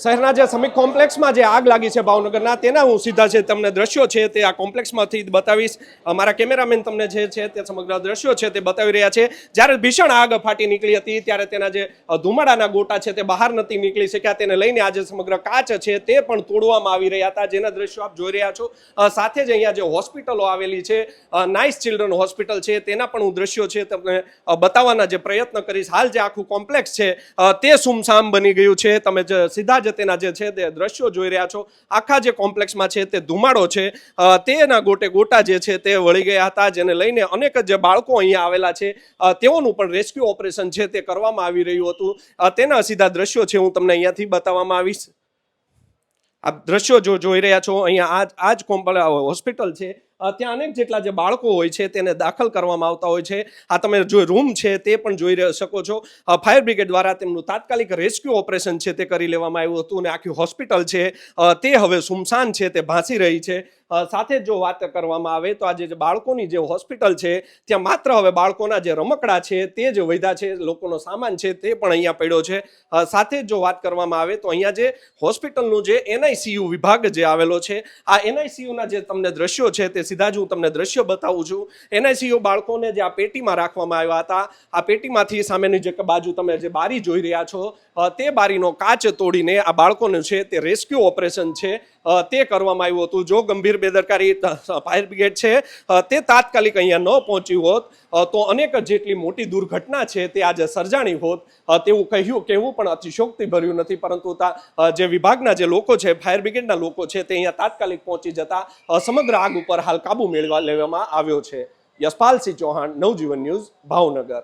શહેરના જે સમિત કોમ્પ્લેક્સમાં જે આગ લાગી છે ભાવનગરના તેના હું સીધા છે તમને દ્રશ્યો છે તે આ કોમ્પ્લેક્સમાંથી બતાવીશ. અમારા કેમેરામેન તમને જે છે તે સમગ્ર દ્રશ્યો છે તે બતાવી રહ્યા છે. જ્યારે ભીષણ આગ ફાટી નીકળી હતી ત્યારે તેના જે ધુમાડાના ગોટા છે તે બહાર નથી નીકળી શક્યા. તેને લઈને આજે સમગ્ર કાચ છે તે પણ તોડવામાં આવી રહ્યા હતા, જેના દ્રશ્યો આપ જોઈ રહ્યા છો. સાથે જ અહીંયા જે હોસ્પિટલો આવેલી છે, નાઇસ ચિલ્ડ્રન હોસ્પિટલ છે, તેના પણ હું દ્રશ્યો છે તમને બતાવવાના જે પ્રયત્ન કરીશ. હાલ જે આખું કોમ્પ્લેક્સ છે તે સુમસામ બની ગયું છે. તમે સીધા જ તેના જે છે તે દ્રશ્યો જોઈ રહ્યા છો. આખા જે કોમ્પ્લેક્સમાં છે તે ધુમાડો છે તેના ગોટા જે છે તે વળી ગયા હતા, જેને લઈને અનેક જે બાળકો અહીંયા આવેલા છે તેઓનું પણ રેસ્ક્યુ ઓપરેશન છે તે કરવામાં આવી રહ્યું હતું. તેના સીધા દ્રશ્યો છે હું તમને અહીંયાથી બતાવવામાં આવીશ. આપ દ્રશ્યો જોઈ રહ્યા છો, અહીંયા આ જ હોસ્પિટલ છે. ત્યાં અનેક જેટલા જે બાળકો હોય છે તેને દાખલ કરવામાં આવતા હોય છે. આ તમે જો રૂમ છે તે પણ જોઈ શકો છો. ફાયર બ્રિગેડ દ્વારા તેમનું તાત્કાલિક રેસ્ક્યુ ઓપરેશન છે તે કરી લેવામાં આવ્યું હતું અને આખી હોસ્પિટલ છે તે હવે સુમસાન છે તે ભાસી રહી છે. સાથે જો વાત કરવામાં આવે તો આજે જે બાળકોની જે હોસ્પિટલ છે ત્યાં માત્ર હવે બાળકોના જે રમકડા છે તે જ વધ્યા છે, લોકોનો સામાન છે તે પણ અહીંયા પડ્યો છે. સાથે જો વાત કરવામાં આવે તો અહીંયા જે હોસ્પિટલનું જે NICU વિભાગ જે આવેલો છે, આ NICUના જે તમને દ્રશ્યો છે તે સીધા જ હું તમને દ્રશ્ય બતાવું છું. NICU બાળકોને જે આ પેટીમાં રાખવામાં આવ્યા હતા, આ પેટીમાંથી સામેની જે બાજુ તમે જે બારી જોઈ રહ્યા છો તે બારીનો કાચ તોડીને આ બાળકોનું છે તે રેસ્ક્યુ ઓપરેશન છે તે કરવામાં આવ્યું હતું. જો ગંભીર બેદરકારી ફાયર બ્રિગેડ છે તે તાત્કાલિક અહીંયા ન પહોંચ્યું હોત તો અનેક જેટલી મોટી દુર્ઘટના છે તે આજે સર્જાણી હોત તેવું કહેવું પણ અતિશયોક્તિ ભર્યું નથી. પરંતુ જે વિભાગના જે લોકો છે, ફાયર બ્રિગેડના લોકો છે, તે અહીંયા તાત્કાલિક પહોંચી જતા સમગ્ર આગ ઉપર હાલ કાબુ મેળવવા લેવામાં આવ્યો છે. યશપાલસિંહ ચૌહાણ, નવજીવન ન્યૂઝ, ભાવનગર.